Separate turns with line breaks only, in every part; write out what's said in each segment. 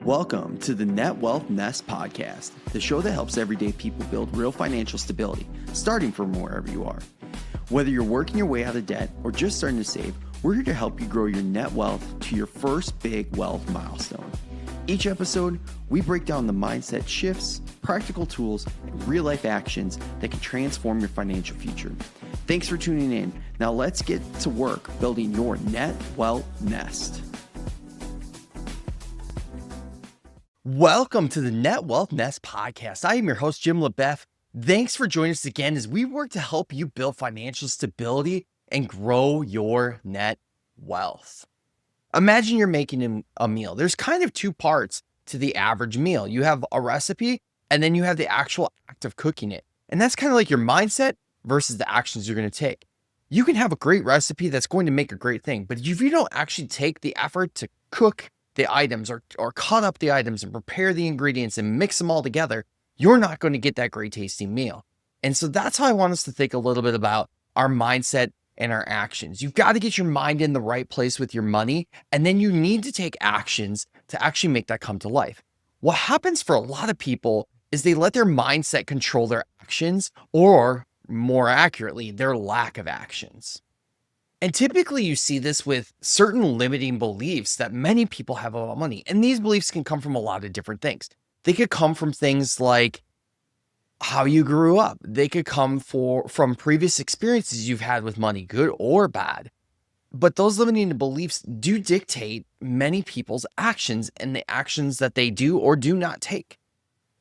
Welcome to the NetWealthNest Podcast, the show that helps everyday people build real financial stability, starting from wherever you are. Whether you're working your way out of debt or just starting to save, we're here to help you grow your net wealth to your first big wealth milestone. Each episode, we break down the mindset shifts, practical tools, and real-life actions that can transform your financial future. Thanks for tuning in. Now let's get to work building your net wealth nest. Welcome to the NetWealthNest Podcast. I am your host, Jim Leboeuf. Thanks for joining us again as we work to help you build financial stability and grow your net wealth. Imagine you're making a meal. There's kind of two parts to the average meal. You have a recipe, and then you have the actual act of cooking it. And that's kind of like your mindset versus the actions you're going to take. You can have a great recipe that's going to make a great thing, but if you don't actually take the effort to cook the items or cut up the items and prepare the ingredients and mix them all together, you're not going to get that great tasting meal. And so that's how I want us to think a little bit about our mindset and our actions. You've got to get your mind in the right place with your money, and then you need to take actions to actually make that come to life. What happens for a lot of people is they let their mindset control their actions, or more accurately, their lack of actions. And typically you see this with certain limiting beliefs that many people have about money. And these beliefs can come from a lot of different things. They could come from things like how you grew up. They could come from previous experiences you've had with money, good or bad. But those limiting beliefs do dictate many people's actions and the actions that they do or do not take.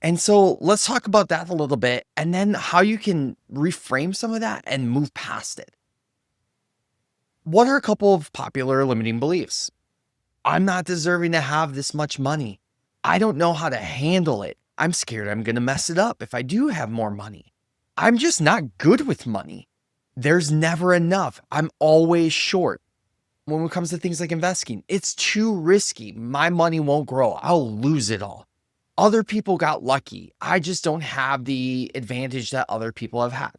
And so let's talk about that a little bit, and then how you can reframe some of that and move past it. What are a couple of popular limiting beliefs? I'm not deserving to have this much money. I don't know how to handle it. I'm scared I'm going to mess it up if I do have more money. I'm just not good with money. There's never enough. I'm always short. When it comes to things like investing, it's too risky. My money won't grow. I'll lose it all. Other people got lucky. I just don't have the advantage that other people have had.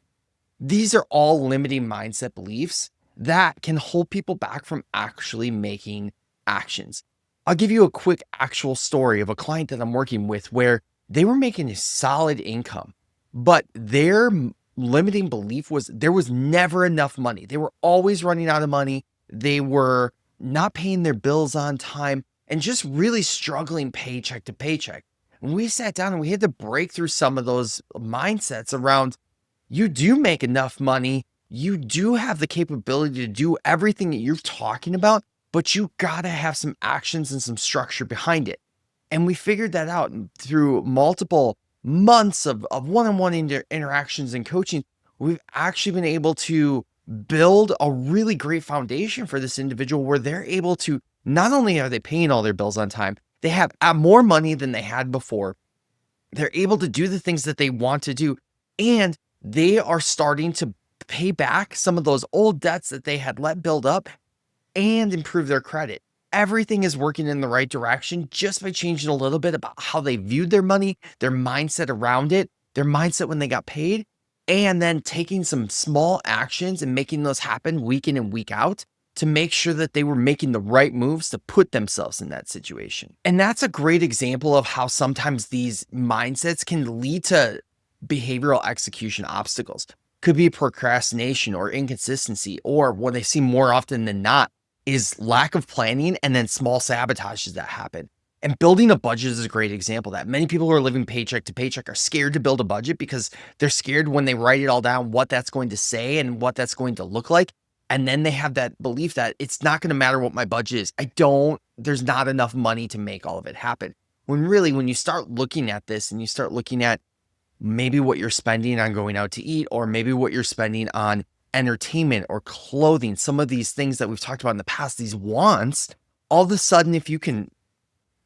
These are all limiting mindset beliefs that can hold people back from actually making actions. I'll give you a quick actual story of a client that I'm working with where they were making a solid income, but their limiting belief was there was never enough money. They were always running out of money. They were not paying their bills on time and just really struggling paycheck to paycheck. And we sat down and we had to break through some of those mindsets around, you do make enough money. You do have the capability to do everything that you're talking about, but you gotta have some actions and some structure behind it. And we figured that out through multiple months of one-on-one interactions and coaching. We've actually been able to build a really great foundation for this individual where they're able to, not only are they paying all their bills on time, they have more money than they had before. They're able to do the things that they want to do, and they are starting to pay back some of those old debts that they had let build up and improve their credit. Everything is working in the right direction just by changing a little bit about how they viewed their money, their mindset around it, their mindset when they got paid, and then taking some small actions and making those happen week in and week out to make sure that they were making the right moves to put themselves in that situation. And that's a great example of how sometimes these mindsets can lead to behavioral execution obstacles. Could be procrastination or inconsistency, or what I see more often than not is lack of planning and then small sabotages that happen. And building a budget is a great example of that. Many people who are living paycheck to paycheck are scared to build a budget because they're scared when they write it all down what that's going to say and what that's going to look like. And then they have that belief that it's not going to matter what my budget is. There's not enough money to make all of it happen. When really, when you start looking at this and you start looking at maybe what you're spending on going out to eat, or maybe what you're spending on entertainment or clothing, some of these things that we've talked about in the past, these wants, all of a sudden, if you can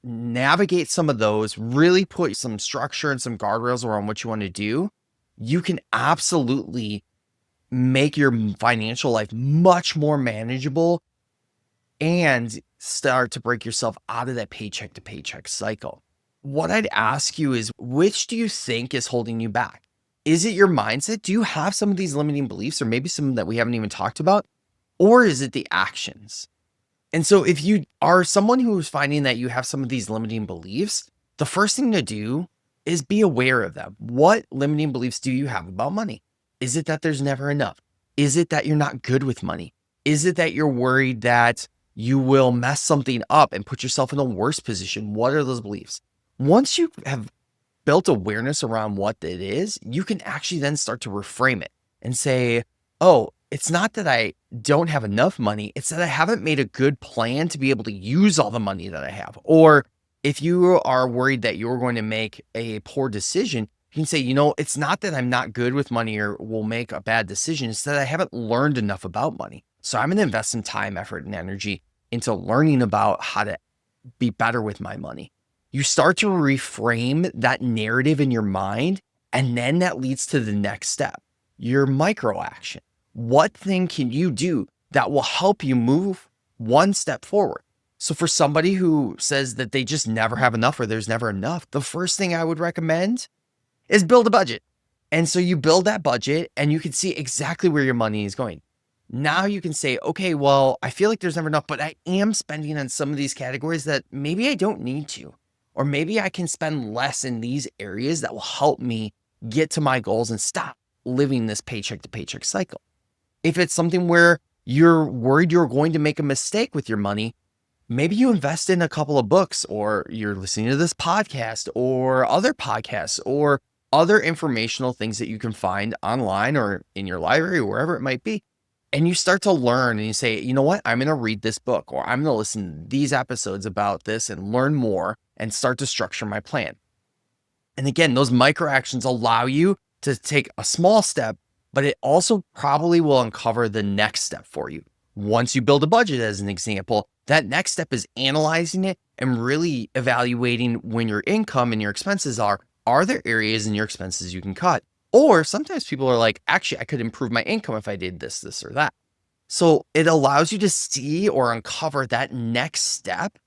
navigate some of those, really put some structure and some guardrails around what you want to do, you can absolutely make your financial life much more manageable and start to break yourself out of that paycheck to paycheck cycle. What I'd ask you is, which do you think is holding you back? Is it your mindset? Do you have some of these limiting beliefs, or maybe some that we haven't even talked about? Or is it the actions? And so if you are someone who's finding that you have some of these limiting beliefs, the first thing to do is be aware of them. What limiting beliefs do you have about money? Is it that there's never enough? Is it that you're not good with money? Is it that you're worried that you will mess something up and put yourself in a worse position? What are those beliefs? Once you have built awareness around what it is, you can actually then start to reframe it and say, oh, it's not that I don't have enough money. It's that I haven't made a good plan to be able to use all the money that I have. Or if you are worried that you're going to make a poor decision, you can say, it's not that I'm not good with money or will make a bad decision. It's that I haven't learned enough about money. So I'm going to invest some time, effort, and energy into learning about how to be better with my money. You start to reframe that narrative in your mind, and then that leads to the next step, your micro action. What thing can you do that will help you move one step forward? So for somebody who says that they just never have enough or there's never enough, the first thing I would recommend is build a budget. And so you build that budget and you can see exactly where your money is going. Now you can say, okay, well, I feel like there's never enough, but I am spending on some of these categories that maybe I don't need to, or maybe I can spend less in these areas that will help me get to my goals and stop living this paycheck to paycheck cycle. If it's something where you're worried you're going to make a mistake with your money, maybe you invest in a couple of books, or you're listening to this podcast or other podcasts or other informational things that you can find online or in your library or wherever it might be. And you start to learn and you say, you know what, I'm going to read this book, or I'm going to listen to these episodes about this and learn more and start to structure my plan. And again, those micro actions allow you to take a small step, but it also probably will uncover the next step for you. Once you build a budget, as an example, that next step is analyzing it and really evaluating when your income and your expenses are there areas in your expenses you can cut? Or sometimes people are like, actually, I could improve my income if I did this, or that. So it allows you to see or uncover that next step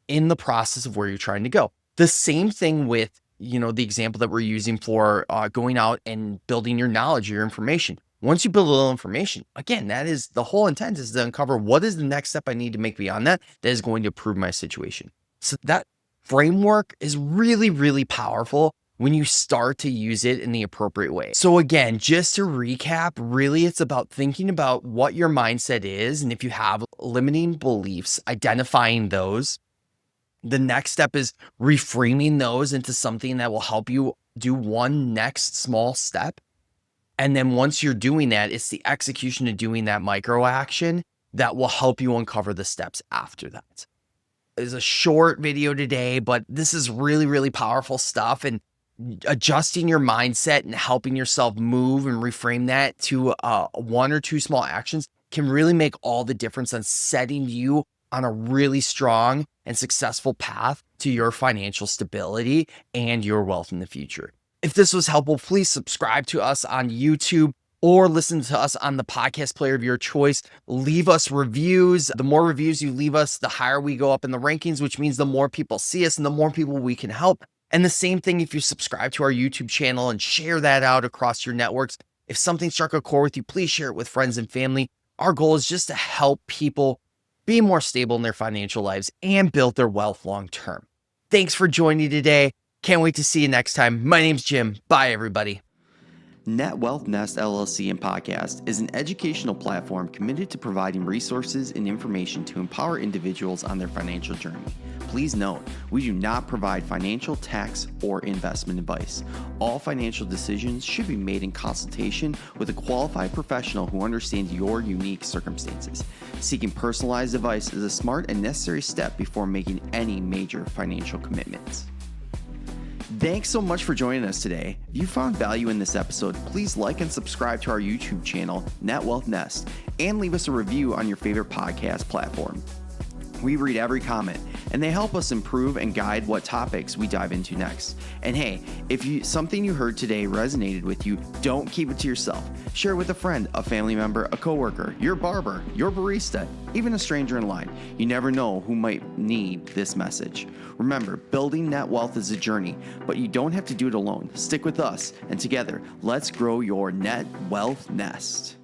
in the process of where you're trying to go. The same thing with, the example that we're using for going out and building your knowledge, your information. Once you build a little information, again, that is the whole intent, is to uncover what is the next step I need to make beyond that is going to improve my situation. So that framework is really, really powerful when you start to use it in the appropriate way. So again, just to recap, really it's about thinking about what your mindset is. And if you have limiting beliefs, identifying those. The next step is reframing those into something that will help you do one next small step. And then once you're doing that, it's the execution of doing that micro action that will help you uncover the steps after that. It's a short video today, but this is really, really powerful stuff. And adjusting your mindset and helping yourself move and reframe that to one or two small actions can really make all the difference on setting you on a really strong and successful path to your financial stability and your wealth in the future. If this was helpful, please subscribe to us on YouTube or listen to us on the podcast player of your choice. Leave us reviews. The more reviews you leave us, the higher we go up in the rankings, which means the more people see us and the more people we can help. And the same thing if you subscribe to our YouTube channel and share that out across your networks. If something struck a chord with you, please share it with friends and family. Our goal is just to help people be more stable in their financial lives and build their wealth long term. Thanks for joining today. Can't wait to see you next time. My name's Jim. Bye, everybody. NetWealthNest LLC and Podcast is an educational platform committed to providing resources and information to empower individuals on their financial journey. Please note, we do not provide financial, tax, or investment advice. All financial decisions should be made in consultation with a qualified professional who understands your unique circumstances. Seeking personalized advice is a smart and necessary step before making any major financial commitments. Thanks so much for joining us today. If you found value in this episode, please like and subscribe to our YouTube channel, NetWealthNest, and leave us a review on your favorite podcast platform. We read every comment, and they help us improve and guide what topics we dive into next. And hey, if something you heard today resonated with you, don't keep it to yourself. Share it with a friend, a family member, a coworker, your barber, your barista, even a stranger in line. You never know who might need this message. Remember, building net wealth is a journey, but you don't have to do it alone. Stick with us, and together, let's grow your net wealth nest.